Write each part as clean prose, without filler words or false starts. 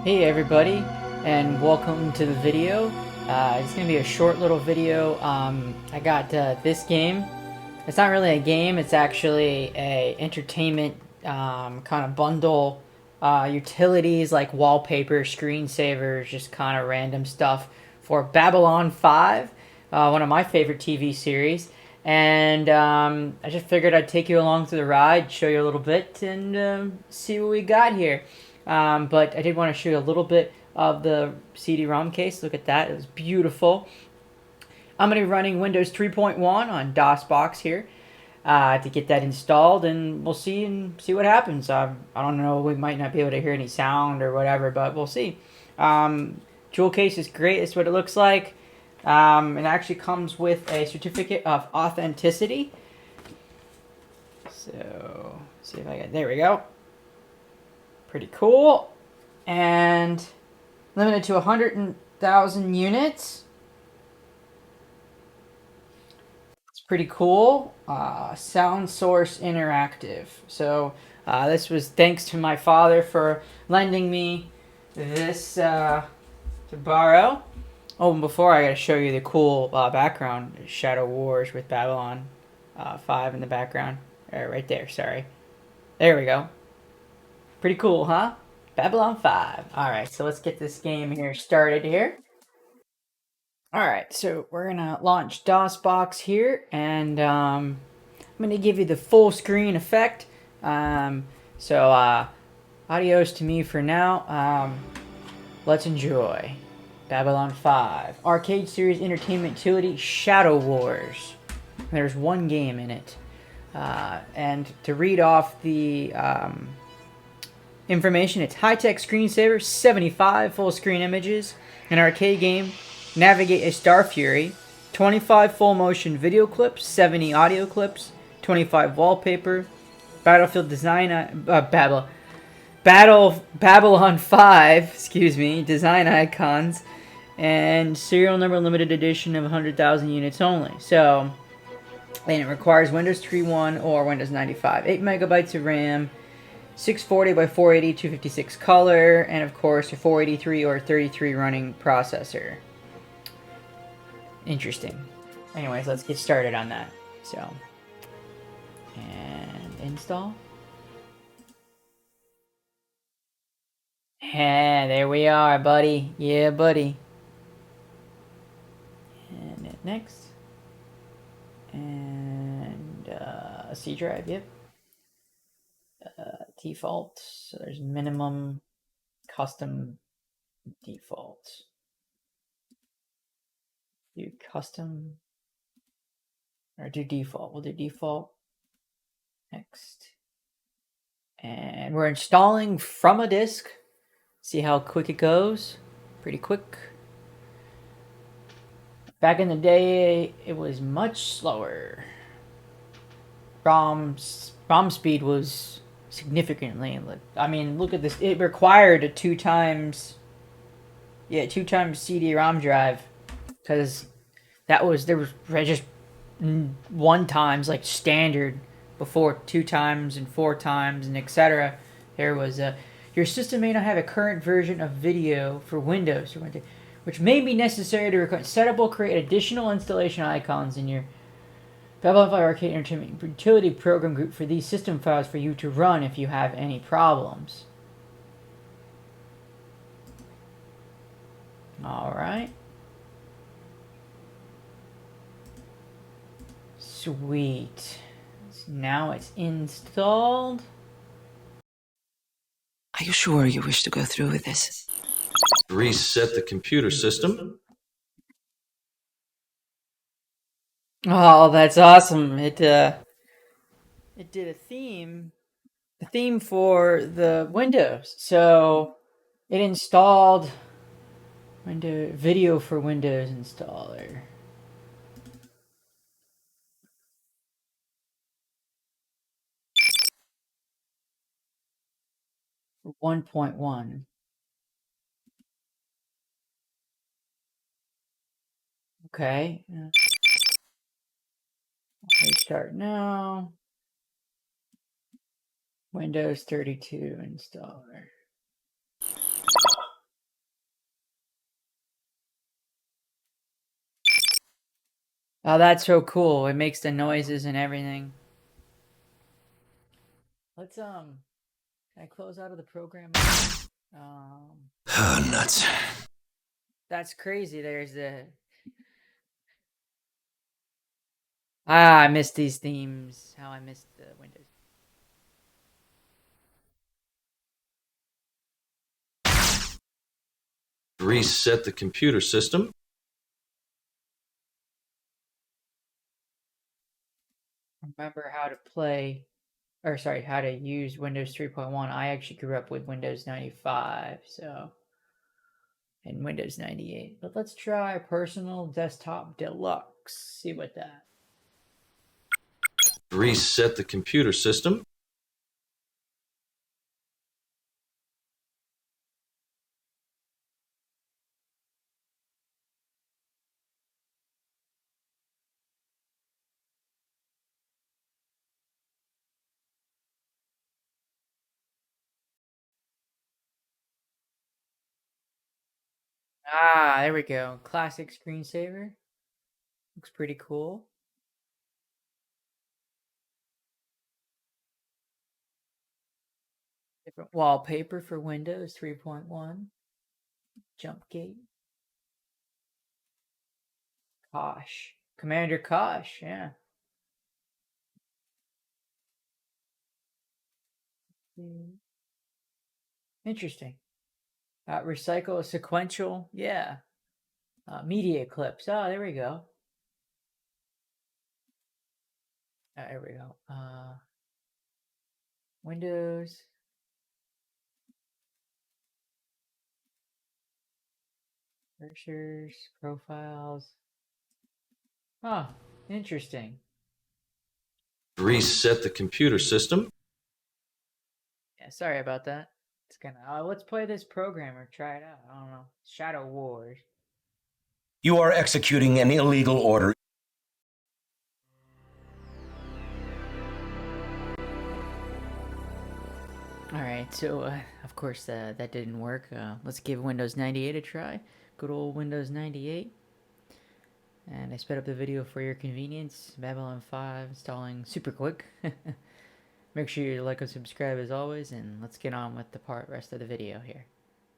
Hey everybody, and welcome to the video. It's going to be a short little video. I got this game. It's not really a game, it's actually a entertainment kind of bundle. Utilities like wallpaper, screensavers, just kind of random stuff for Babylon 5, one of my favorite TV series. And I just figured I'd take you along through the ride, show you a little bit, and see what we got here. But I did want to show you a little bit of the CD-ROM case. Look at that. It was beautiful. I'm going to be running Windows 3.1 on DOSBox here to get that installed, and we'll see what happens. I don't know. We might not be able to hear any sound or whatever, but we'll see. Jewel case is great. That's what it looks like. It actually comes with a certificate of authenticity. So, see if I get... There we go. Pretty cool. And limited to 100,000 units. It's pretty cool. Sound Source Interactive. So this was thanks to my father for lending me this to borrow. Oh, and before I gotta show you the cool background. Shadow Wars with Babylon 5 in the background. Right there, sorry. There we go. Pretty cool, huh? Babylon 5. Alright, so let's get this game here started here. Alright, so we're gonna launch DOSBox here, and I'm gonna give you the full screen effect. Adios to me for now. Let's enjoy. Babylon 5. Arcade Series Entertainment Utility Shadow Wars. There's one game in it. And to read off the information, it's high-tech screensaver, 75 full-screen images, an arcade game, navigate a Star Fury, 25 full-motion video clips, 70 audio clips, 25 wallpaper, Battlefield design, Babylon 5, excuse me, design icons, and serial number limited edition of 100,000 units only. So, and it requires Windows 3.1 or Windows 95. 8 megabytes of RAM, 640 by 480, 256 color, and of course a 483 or 33 running processor. Interesting. Anyways, let's get started on that. So, and install. And there we are, buddy. Yeah, buddy. And next. And C drive, yep. Default. So there's minimum, custom, default. Do custom or do default. We'll do default. Next. And we're installing from a disk. See how quick it goes. Pretty quick. Back in the day, it was much slower. ROM speed was significantly. I mean, look at this. It required a 2 times CD-ROM drive, because there was just 1 times like standard before 2 times and 4 times and etc. There was your system may not have a current version of video for Windows, which may be necessary to record. Setup will create additional installation icons in your Babylon 5 Arcade Entertainment Utility Program Group for these system files for you to run if you have any problems. Alright. Sweet. So now it's installed. Are you sure you wish to go through with this? Reset the computer system. Oh, that's awesome. It did a theme for the Windows. So it installed video for Windows installer. For 1.1. Okay. Restart now. Windows 32 installer. Oh, that's so cool. It makes the noises and everything. Let's can I close out of the program? Um Oh, nuts. that's crazy. There's the I missed these themes. How I missed the Windows. Reset the computer system. Remember how to play or sorry, how to use Windows 3.1. I actually grew up with Windows 95, so and Windows 98. But let's try Personal Desktop Deluxe. See what that. Reset the computer system. Ah, there we go. Classic screensaver. Looks pretty cool. Different wallpaper for Windows 3.1. Jump gate. Kosh. Commander Kosh, yeah. Interesting. Recycle a sequential, yeah. Media clips. Oh, there we go. There we go. Windows. Cursors, profiles. Oh, interesting. Reset the computer system. Yeah, sorry about that. It's gonna. Let's play this program or try it out. I don't know. Shadow Wars. You are executing an illegal order. Alright, so of course that didn't work. Let's give Windows 98 a try. Good old Windows 98. And I sped up the video for your convenience. Babylon 5 installing super quick. Make sure you like and subscribe as always, and let's get on with the rest of the video here.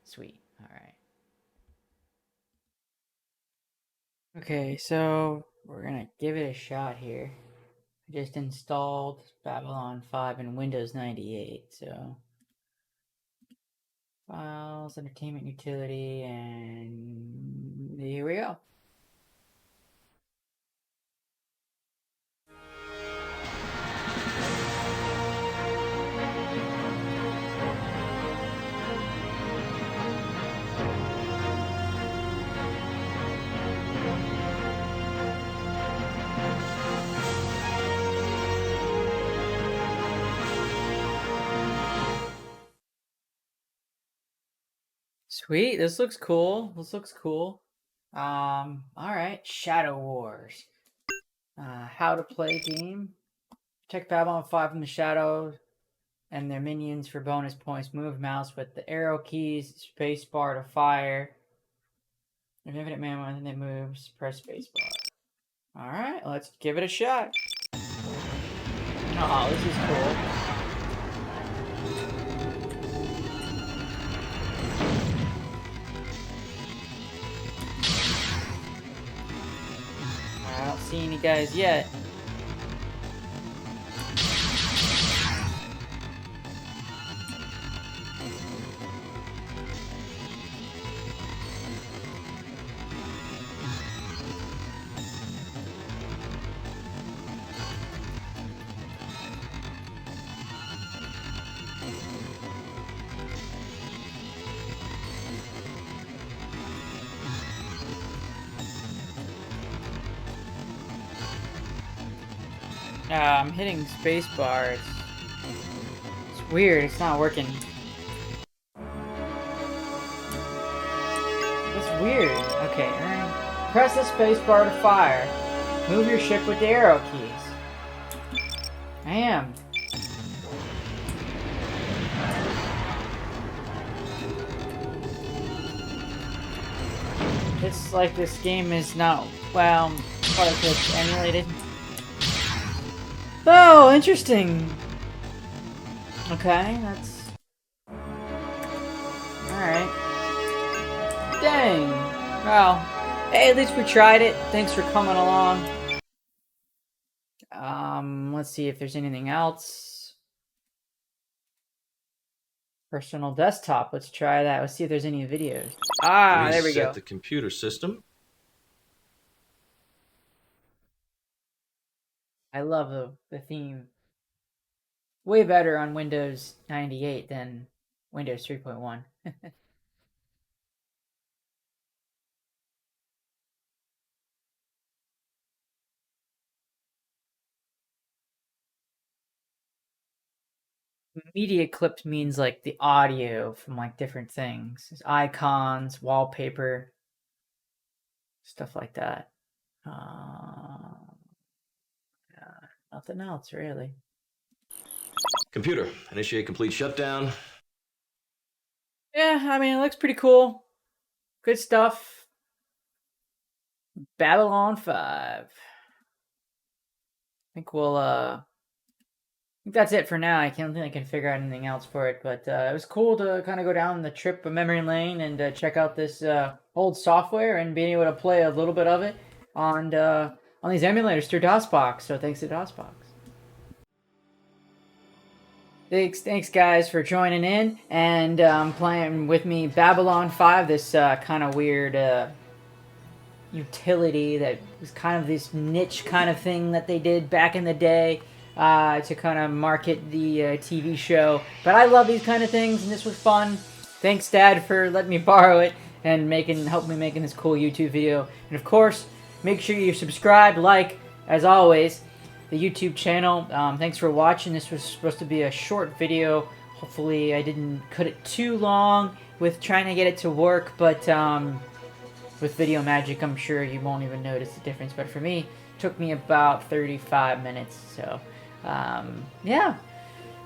Sweet. Alright. Okay, so we're gonna give it a shot here. I just installed Babylon 5 and Windows 98, so files, entertainment utility, and here we go. Sweet, this looks cool. This looks cool. Alright, Shadow Wars. How to play game. Protect Babylon 5 from the shadow and their minions for bonus points. Move mouse with the arrow keys, space bar to fire. If infinite mana when they move, press space bar. Alright, let's give it a shot. Oh, this is cool. I don't see any guys yet. I'm hitting spacebar. It's weird. It's not working. It's weird. Okay, press the spacebar to fire. Move your ship with the arrow keys. I am. It's like this game is not, well, part that's emulated. Oh, interesting. Okay, that's... Alright. Dang. Well, hey, at least we tried it. Thanks for coming along. Let's see if there's anything else. Personal desktop. Let's try that. Let's see if there's any videos. Ah, there we go. Reset the computer system. I love the theme. Way better on Windows 98 than Windows 3.1. Media clips means like the audio from like different things. There's icons, wallpaper, stuff like that. Yeah, nothing else really. Computer, initiate complete shutdown. Yeah, I mean, it looks pretty cool. Good stuff. Babylon 5. I think we'll, I think that's it for now. I can't think I can figure out anything else for it, but it was cool to kind of go down the trip of memory lane and check out this old software and being able to play a little bit of it on these emulators through DOSBox. So thanks to DOSBox. Thanks guys for joining in and playing with me Babylon 5, this kind of weird utility that was kind of this niche kind of thing that they did back in the day to kind of market the TV show. But I love these kind of things, and this was fun. Thanks, Dad, for letting me borrow it and helping me making this cool YouTube video. And of course, make sure you subscribe, like, as always, the YouTube channel. Thanks for watching. This was supposed to be a short video. Hopefully, I didn't cut it too long with trying to get it to work, but with Video Magic, I'm sure you won't even notice the difference. But for me, it took me about 35 minutes. So, yeah.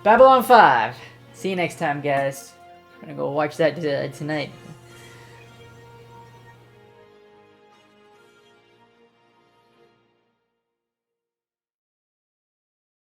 Babylon 5. See you next time, guys. I'm gonna go watch that tonight.